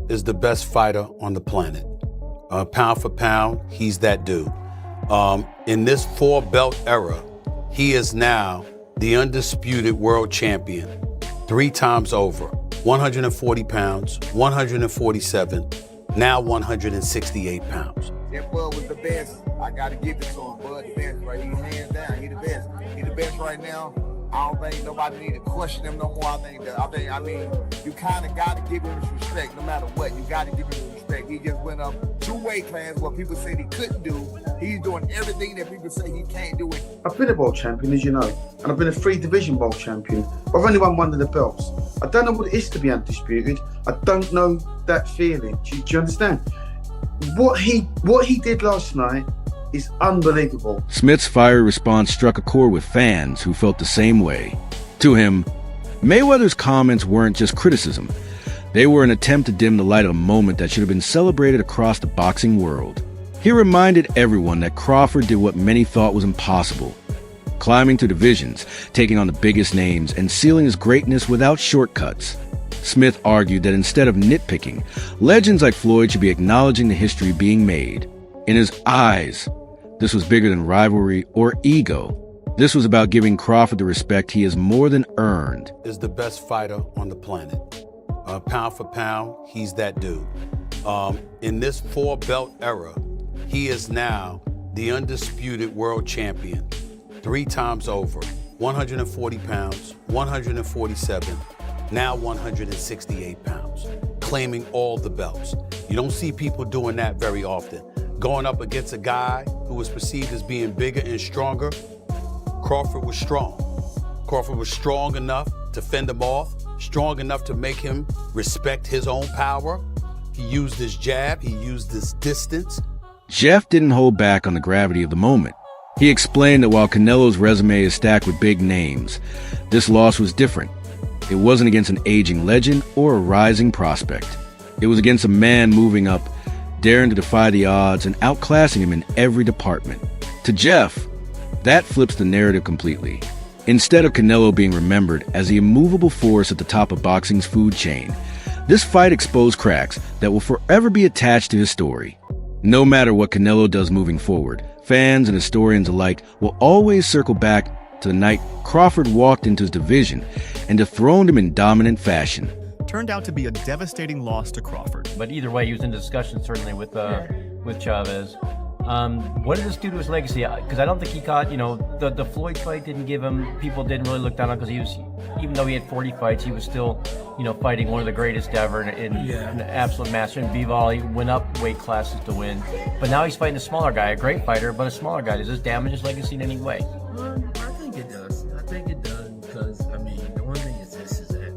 is the best fighter on the planet. Pound for pound, he's that dude. In this four-belt era, he is now the undisputed world champion 3 times over. 140 pounds, 147, now 168 pounds. That Bud was the best. I got to give it to him. Bud the best, right? He's hands down. He the best. He the best right now. I don't think nobody need to question him no more. I mean, you kind of got to give him his respect no matter what. You got to give him his respect. He just went up 2 weight classes what people said he couldn't do. He's doing everything that people say he can't do. I've been a world champion, as you know, and I've been a 3-division world champion. I've only won one of the belts. I don't know what it is to be undisputed. I don't know that feeling. Do you understand? What he did last night is unbelievable. Smith's fiery response struck a chord with fans who felt the same way. To him, Mayweather's comments weren't just criticism. They were an attempt to dim the light of a moment that should have been celebrated across the boxing world. He reminded everyone that Crawford did what many thought was impossible, climbing to divisions, taking on the biggest names, and sealing his greatness without shortcuts. Smith argued that instead of nitpicking, legends like Floyd should be acknowledging the history being made. In his eyes, this was bigger than rivalry or ego. This was about giving Crawford the respect he has more than earned. Is the best fighter on the planet. Pound for pound, he's that dude. In this four-belt era, he is now the undisputed world champion 3 times over. 140 pounds, 147, now 168 pounds, claiming all the belts. You don't see people doing that very often. Going up against a guy who was perceived as being bigger and stronger, Crawford was strong. Crawford was strong enough to fend him off, strong enough to make him respect his own power. He used his jab, he used his distance. Jeff didn't hold back on the gravity of the moment. He explained that while Canelo's resume is stacked with big names, this loss was different. It wasn't against an aging legend or a rising prospect. It was against a man moving up, daring to defy the odds and outclassing him in every department. To Jeff, that flips the narrative completely. Instead of Canelo being remembered as the immovable force at the top of boxing's food chain, this fight exposed cracks that will forever be attached to his story. No matter what Canelo does moving forward, fans and historians alike will always circle back to the night Crawford walked into his division and dethroned him in dominant fashion. Turned out to be a devastating loss to Crawford. But either way, he was in discussion certainly with Chavez. What did this do to his legacy? Because I don't think he caught, the Floyd fight didn't give him, people didn't really look down on, because he was, even though he had 40 fights, he was still, fighting one of the greatest ever in an absolute master. In Bivol, he went up weight classes to win. But now he's fighting a smaller guy, a great fighter, but a smaller guy. Does this damage his legacy in any way? I think it does. I think it does because, the one thing is this, is that,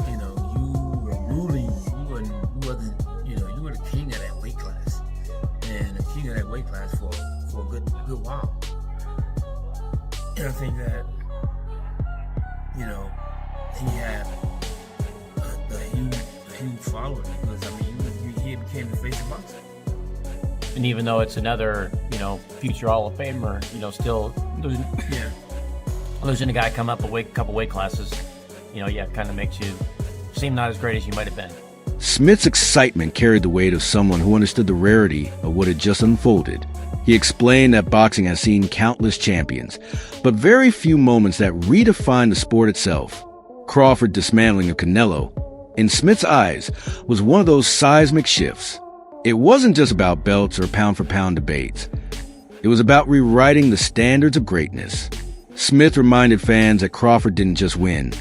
you were ruling, you were the king of that weight class. And the king of that weight class for a good while. And I think that, he had a huge following because, he became the face of boxing. And even though it's another, future Hall of Famer, still losing a guy come up a couple weight classes, kind of makes you seem not as great as you might have been. Smith's excitement carried the weight of someone who understood the rarity of what had just unfolded. He explained that boxing has seen countless champions, but very few moments that redefined the sport itself. Crawford's dismantling of Canelo, in Smith's eyes, was one of those seismic shifts. It wasn't just about belts or pound-for-pound debates. It was about rewriting the standards of greatness. Smith reminded fans that Crawford didn't just win.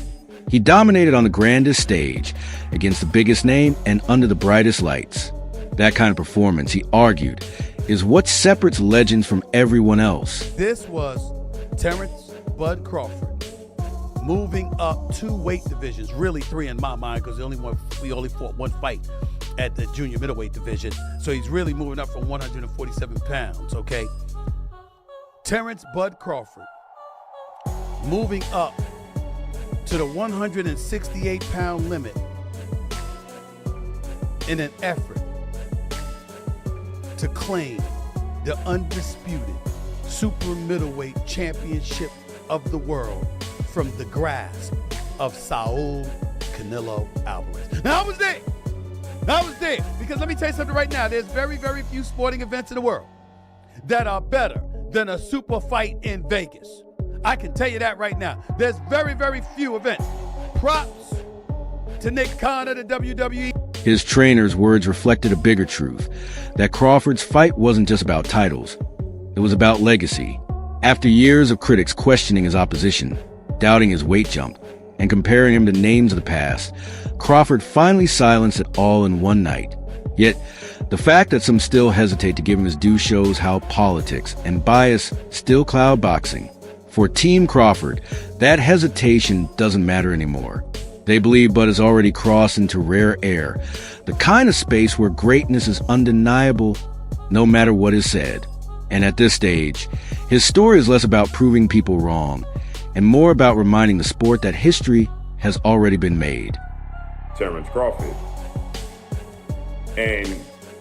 He dominated on the grandest stage, against the biggest name and under the brightest lights. That kind of performance, he argued, is what separates legends from everyone else. This was Terence "Bud" Crawford moving up 2 weight divisions, really 3 in my mind, because we only fought 1 fight at the junior middleweight division. So he's really moving up from 147 pounds, okay? Terence "Bud" Crawford moving up to the 168-pound limit in an effort to claim the undisputed super middleweight championship of the world from the grasp of Saul Canelo Alvarez. Now I was there. I was there because let me tell you something right now. There's very, very few sporting events in the world that are better than a super fight in Vegas. I can tell you that right now. There's very, very few events. Props to Nick Khan of the WWE. His trainer's words reflected a bigger truth, that Crawford's fight wasn't just about titles. It was about legacy. After years of critics questioning his opposition, doubting his weight jump, and comparing him to names of the past, Crawford finally silenced it all in one night. Yet, the fact that some still hesitate to give him his due shows how politics and bias still cloud boxing. For Team Crawford, that hesitation doesn't matter anymore. They believe Bud has already crossed into rare air, the kind of space where greatness is undeniable no matter what is said. And at this stage, his story is less about proving people wrong and more about reminding the sport that history has already been made. Terence Crawford and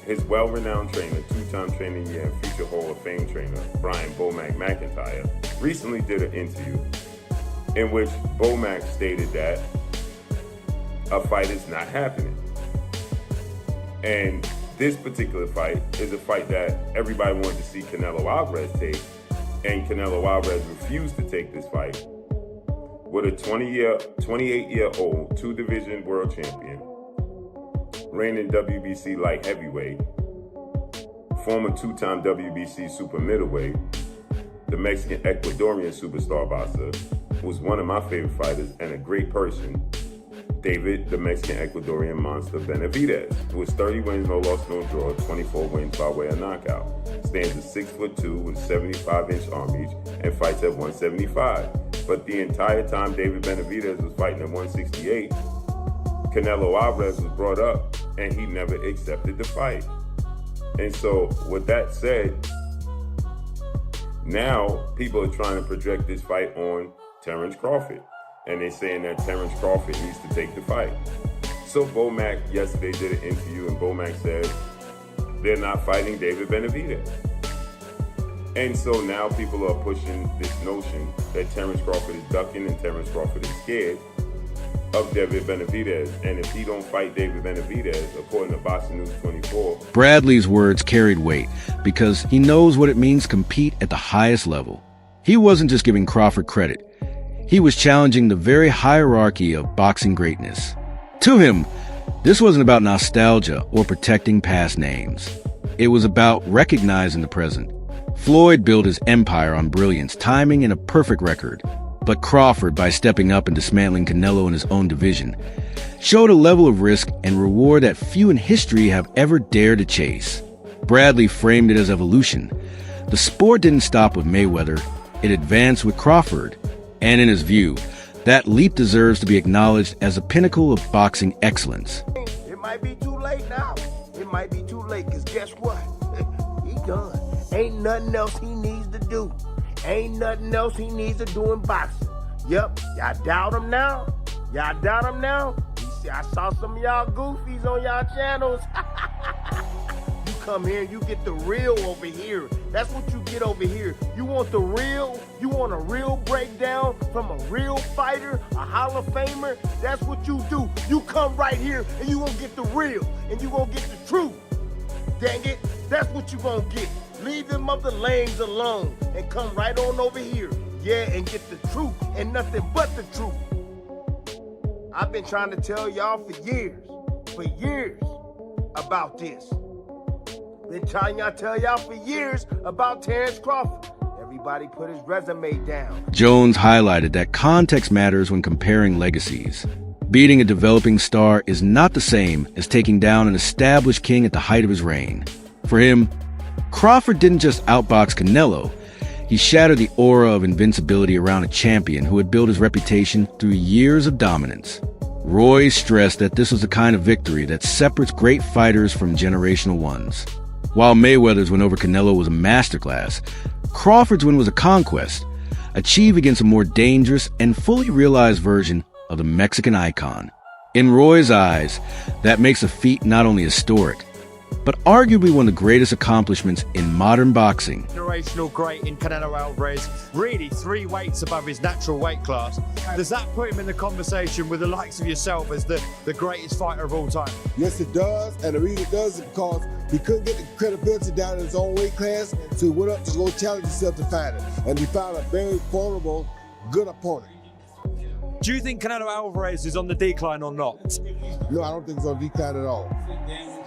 his well-renowned trainer, two-time trainer of the year and future Hall of Fame trainer, Brian Bomac McIntyre, recently did an interview in which Bomac stated that a fight is not happening. And this particular fight is a fight that everybody wanted to see Canelo Alvarez take, and Canelo Alvarez refused to take this fight with a 28-year-old two-division world champion, reigning WBC light heavyweight, former two-time WBC super middleweight, the Mexican Ecuadorian superstar boxer, who's one of my favorite fighters and a great person, David, the Mexican Ecuadorian monster Benavidez, who has 30 wins, no loss, no draw, 24 wins by way of knockout. Stands at 6'2" with 75-inch arm reach and fights at 175. But the entire time David Benavidez was fighting at 168, Canelo Alvarez was brought up and he never accepted the fight. And so with that said, now people are trying to project this fight on Terence Crawford. And they're saying that Terence Crawford needs to take the fight. So Bomac yesterday did an interview and Bomac said they're not fighting David Benavidez. And so now people are pushing this notion that Terence Crawford is ducking and Terence Crawford is scared of David Benavidez. And if he don't fight David Benavidez, according to Boxing News 24... Bradley's words carried weight because he knows what it means to compete at the highest level. He wasn't just giving Crawford credit. He was challenging the very hierarchy of boxing greatness. To him, this wasn't about nostalgia or protecting past names. It was about recognizing the present. Floyd built his empire on brilliance, timing, and a perfect record. But Crawford, by stepping up and dismantling Canelo in his own division, showed a level of risk and reward that few in history have ever dared to chase. Bradley framed it as evolution. The sport didn't stop with Mayweather. It advanced with Crawford. And in his view, that leap deserves to be acknowledged as a pinnacle of boxing excellence. It might be too late now. It might be too late, because guess what? He done. Ain't nothing else he needs to do. Ain't nothing else he needs to do in boxing. Yep, y'all doubt him now? Y'all doubt him now? I saw some of y'all goofies on y'all channels. You come here and you get the real over here. That's what you get over here. You want the real? You want a real breakdown from a real fighter, a Hall of Famer? That's what you do. You come right here and you gonna get the real and you gonna get the truth. Dang it, that's what you gonna get. Leave them other lanes alone and come right on over here. Yeah, and get the truth and nothing but the truth. I've been trying to tell y'all for years about this. Been trying to tell y'all for years about Terence Crawford. Everybody put his resume down. Jones highlighted that context matters when comparing legacies. Beating a developing star is not the same as taking down an established king at the height of his reign. For him, Crawford didn't just outbox Canelo. He shattered the aura of invincibility around a champion who had built his reputation through years of dominance. Roy stressed that this was the kind of victory that separates great fighters from generational ones. While Mayweather's win over Canelo was a masterclass, Crawford's win was a conquest, achieved against a more dangerous and fully realized version of the Mexican icon. In Roy's eyes, that makes a feat not only historic, but arguably one of the greatest accomplishments in modern boxing. Generational great in Canelo Alvarez, really 3 weights above his natural weight class. Does that put him in the conversation with the likes of yourself as the greatest fighter of all time? Yes, it does, and the reason it does is because he couldn't get the credibility down in his own weight class, so he went up to go challenge himself to fight it, and he found a very formidable, good opponent. Do you think Canelo Alvarez is on the decline or not? No, I don't think he's on decline at all.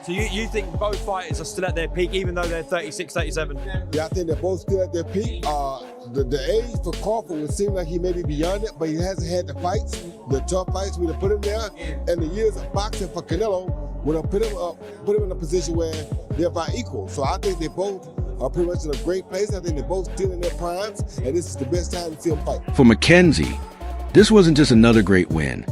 So you think both fighters are still at their peak, even though they're 36, 37? Yeah, I think they're both still at their peak. The age for Crawford would seem like he may be beyond it, but he hasn't had the fights, the tough fights we have put him there, and the years of boxing for Canelo would have put him in a position where they're about equal. So I think they both are pretty much in a great place. I think they're both still in their primes, and this is the best time to see them fight. For McKenzie, this wasn't just another great win.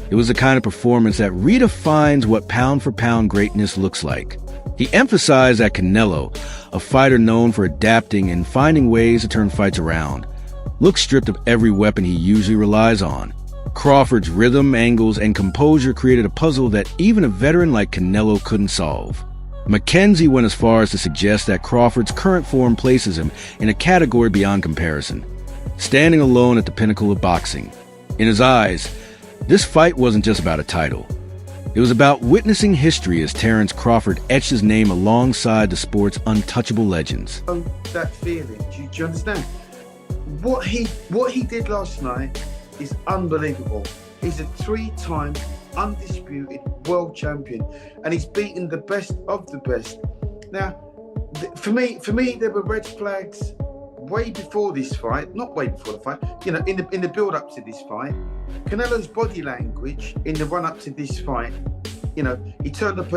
It was the kind of performance that redefines what pound-for-pound greatness looks like. He emphasized that Canelo, a fighter known for adapting and finding ways to turn fights around, looks stripped of every weapon he usually relies on. Crawford's rhythm, angles, and composure created a puzzle that even a veteran like Canelo couldn't solve. McKenzie went as far as to suggest that Crawford's current form places him in a category beyond comparison, standing alone at the pinnacle of boxing. In his eyes, this fight wasn't just about a title. It was about witnessing history as Terence Crawford etched his name alongside the sport's untouchable legends. That feeling, do you understand? What he did last night is unbelievable. He's a 3-time undisputed world champion, and he's beaten the best of the best. Now, for me, there were red flags way before this fight, not way before the fight, you know, in the build-up to this fight. Canelo's body language in the run-up to this fight, you know, he turned up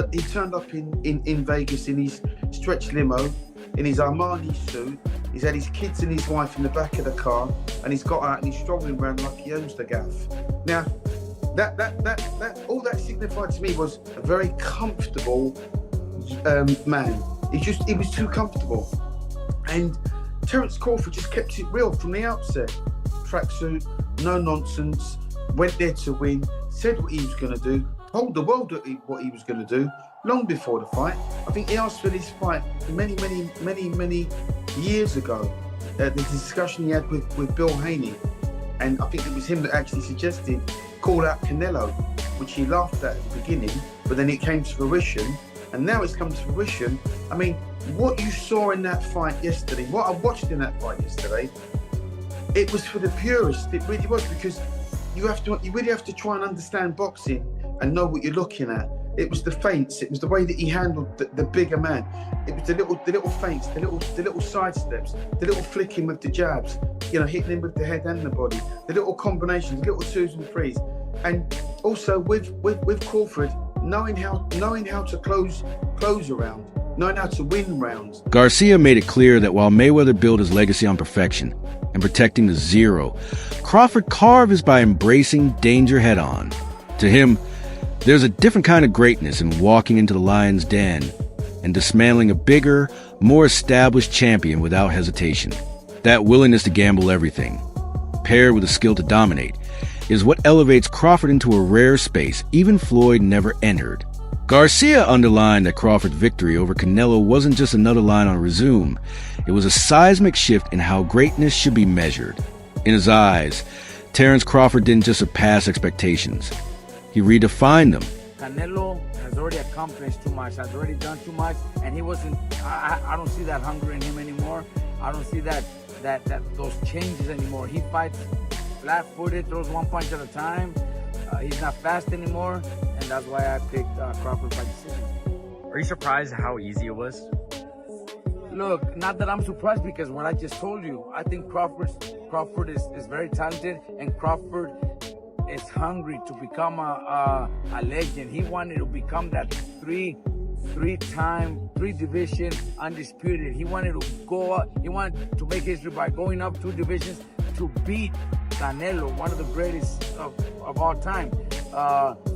in Vegas in his stretch limo, in his Armani suit. He's had his kids and his wife in the back of the car, and he's got out and he's strolling around like he owns the gaff. Now, that all that signified to me was a very comfortable man. He was too comfortable, and Terence Crawford just kept it real from the outset. Tracksuit, no nonsense, went there to win, said what he was going to do, told the world what he was going to do long before the fight. I think he asked for this fight many years ago. The discussion he had with Bill Haney, and I think it was him that actually suggested call out Canelo, which he laughed at the beginning, but then it came to fruition, and now it's come to fruition. I mean, what you saw in that fight yesterday, what I watched in that fight yesterday, it was for the purists. It really was, because you really have to try and understand boxing and know what you're looking at. It was the feints. It was the way that he handled the bigger man. It was the little feints, the little side steps, the little flicking with the jabs, you know, hitting him with the head and the body, the little combinations, little 2s and 3s, and also with Crawford knowing how to close a round, knowing how to win rounds. Garcia made it clear that while Mayweather built his legacy on perfection and protecting the zero, Crawford carved his by embracing danger head-on. To him, there's a different kind of greatness in walking into the lion's den and dismantling a bigger, more established champion without hesitation. That willingness to gamble everything, paired with a skill to dominate, is what elevates Crawford into a rare space even Floyd never entered. Garcia underlined that Crawford's victory over Canelo wasn't just another line on a resume. It was a seismic shift in how greatness should be measured. In his eyes, Terence Crawford didn't just surpass expectations. He redefined them. Canelo has already accomplished too much, has already done too much, and he wasn't, I don't see that hunger in him anymore. I don't see that those changes anymore. He fights flat-footed, throws one punch at a time. He's not fast anymore, and that's why I picked Crawford by decision. Are you surprised how easy it was? Look, not that I'm surprised, because what I just told you, I think Crawford is very talented, and Crawford is hungry to become a legend. He wanted to become that three-time, three-division undisputed. He wanted to go up, he wanted to make history by going up 2 divisions to beat Canelo, one of the greatest of all time.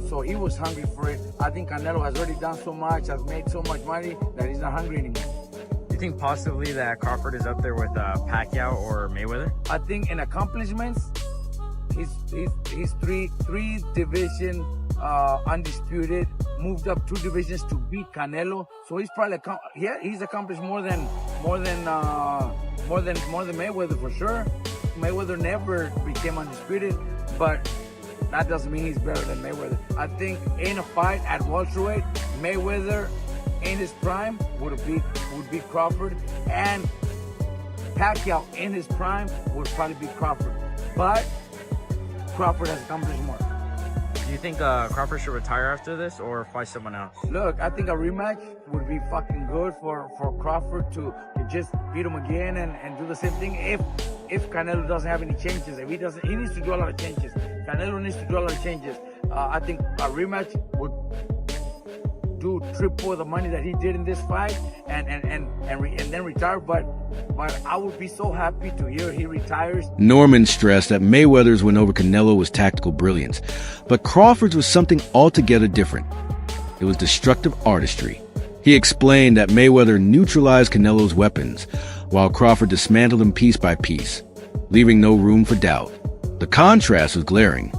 So he was hungry for it. I think Canelo has already done so much, has made so much money, that he's not hungry anymore. Do you think possibly that Crawford is up there with Pacquiao or Mayweather? I think in accomplishments, he's three division undisputed, moved up 2 divisions to beat Canelo. So he's probably he's accomplished more than Mayweather for sure. Mayweather never became undisputed, but that doesn't mean he's better than Mayweather. I think in a fight at welterweight, Mayweather in his prime would beat Crawford, and Pacquiao in his prime would probably beat Crawford. But Crawford has accomplished more. Do you think Crawford should retire after this or fight someone else? Look, I think a rematch would be fucking good for Crawford to just beat him again and do the same thing if Canelo doesn't have any changes. If he doesn't, he needs to do a lot of changes. Canelo needs to do a lot of changes. I think a rematch would do triple the money that he did in this fight and then retire. But I would be so happy to hear he retires. Norman stressed that Mayweather's win over Canelo was tactical brilliance, but Crawford's was something altogether different. It was destructive artistry. He explained that Mayweather neutralized Canelo's weapons, while Crawford dismantled them piece by piece, leaving no room for doubt. The contrast was glaring.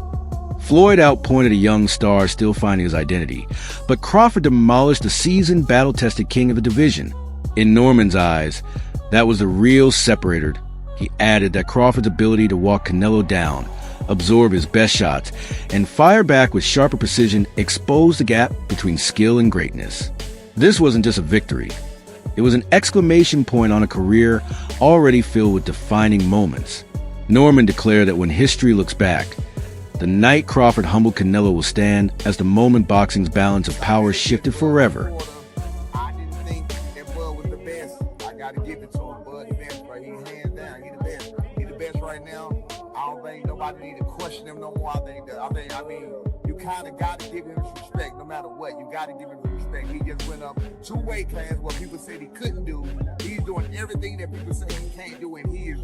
Floyd outpointed a young star still finding his identity, but Crawford demolished the seasoned, battle-tested king of the division. In Norman's eyes, that was the real separator. He added that Crawford's ability to walk Canelo down, absorb his best shots, and fire back with sharper precision exposed the gap between skill and greatness. This wasn't just a victory. It was an exclamation point on a career already filled with defining moments. Norman declared that when history looks back, the night Crawford humbled Canelo will stand as the moment boxing's balance of power shifted forever. I didn't think that Bud was the best. I gotta give it to him. Bud the best, right? He's hands down. He the best. He the best right now. I don't think nobody need to question him no more. I mean, you kind of gotta give him his respect no matter what. You gotta give him his respect. He just went up 2 weight classes what people said he couldn't do. He's doing everything that people say he can't do, and he is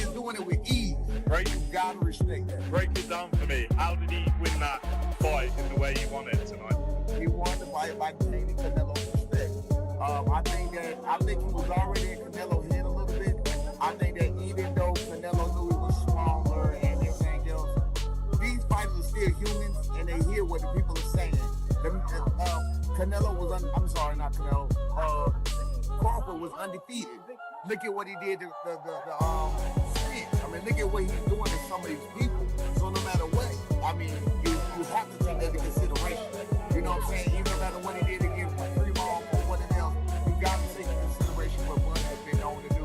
doing it with ease. Right? You gotta respect that. Break it down for me. How did he win that fight in the way he won it tonight? He won the fight by gaining Canelo's respect. I think he was already in Canelo's head a little bit. I think that even though Canelo knew he was smaller and everything else, these fighters are still humans and they hear what the people are saying. Canelo was not Canelo. Crawford was undefeated. Look at what he did to the Spence. I mean, look at what he's doing to some of these people. So no matter what, I mean, you have to take that into consideration. You know what I'm saying? Even no matter what he did against Primo or whatever else, you got to take into consideration what Bud has been known to do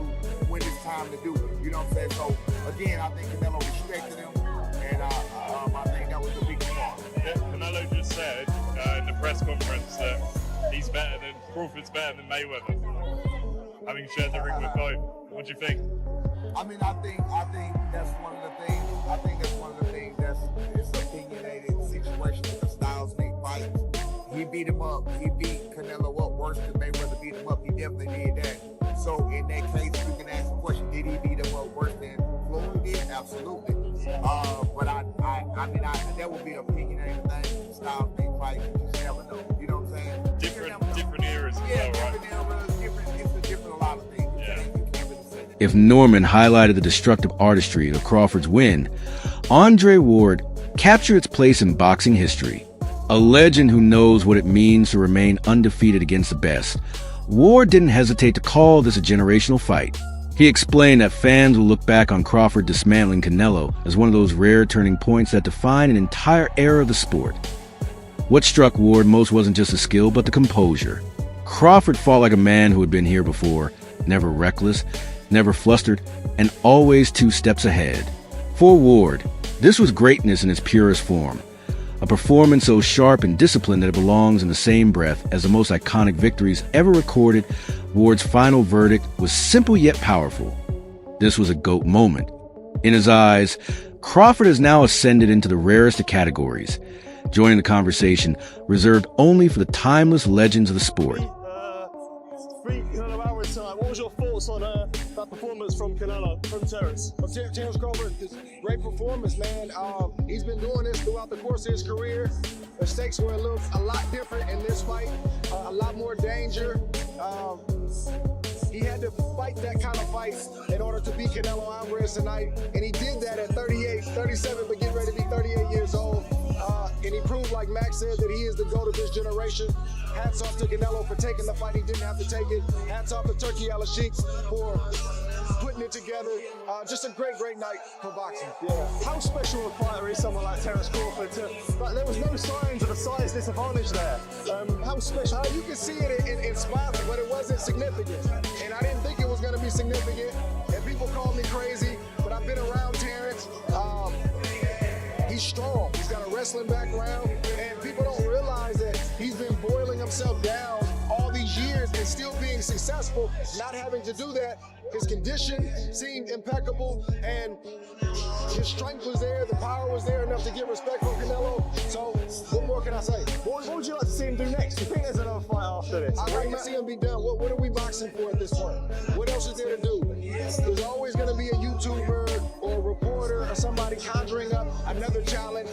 when it's time to do it. You know what I'm saying? So again, I think Canelo respected him, and I think that was the biggest part. Yeah, Canelo just said in the press conference that Crawford's better than Mayweather, having shared the ring with both. What do you think? I mean, I think that's one of the things. I think that's one of the things that's it's opinionated situation with the styles make fights. He beat him up. He beat Canelo up worse than Mayweather beat him up. He definitely did that. So in that case, you can ask the question: did he beat him up worse than Floyd did? Absolutely. But I mean, that would be an opinionated thing. Styles make fights. You just never know. You know what I'm saying? Different eras. Yeah, well, different eras. It's a lot of things. Yeah. You can't really say that. If Norman highlighted the destructive artistry of Crawford's win, Andre Ward captured its place in boxing history. A legend who knows what it means to remain undefeated against the best, Ward didn't hesitate to call this a generational fight. He explained that fans will look back on Crawford dismantling Canelo as one of those rare turning points that define an entire era of the sport. What struck Ward most wasn't just the skill, but the composure. Crawford fought like a man who had been here before, never reckless, never flustered, and always 2 steps ahead. For Ward, this was greatness in its purest form. A performance so sharp and disciplined that it belongs in the same breath as the most iconic victories ever recorded. Ward's final verdict was simple yet powerful. This was a GOAT moment. In his eyes, Crawford has now ascended into the rarest of categories, joining the conversation reserved only for the timeless legends of the sport. Canelo Alvarez tonight. What was your thoughts on that performance from Canelo, from Terence? Terence Crawford, great performance, man. He's been doing this throughout the course of his career. The stakes were a lot different in this fight, a lot more danger. He had to fight that kind of fight in order to beat Canelo Alvarez tonight, and he did that at 37, but getting ready to be 38 years old. And he proved, like Max said, that he is the GOAT of this generation. Hats off to Canelo for taking the fight. He didn't have to take it. Hats off to Turkey Al-Sheikh for putting it together. Just a great, great night for boxing. Yeah. How special a fighter is someone like Terence Crawford? There was no signs of a size disadvantage there. How special? You can see it in spots, but it wasn't significant. And I didn't think it was going to be significant. And people call me crazy, but I've been around Terence. He's strong. He's got a wrestling background, and people don't realize that he's been boiling himself down all these years and still being successful, not having to do that. His condition seemed impeccable, and his strength was there, the power was there enough to get respect from Canelo. So, what more can I say? What would you like to see him do next? Do you think there's another fight after this? I'd like to see him be done. What are we boxing for at this point? What else is there to do? There's always going to be a YouTuber or a reporter or somebody conjuring up another challenge.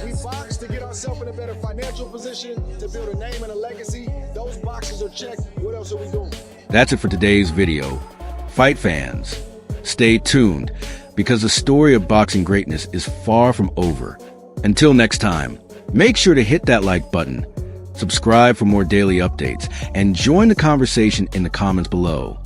We box to get ourselves in a better financial position, to build a name and a legacy. Those boxes are checked. What else are we doing? That's it for today's video. Fight fans, stay tuned, because the story of boxing greatness is far from over. Until next time, make sure to hit that like button, subscribe for more daily updates, and join the conversation in the comments below.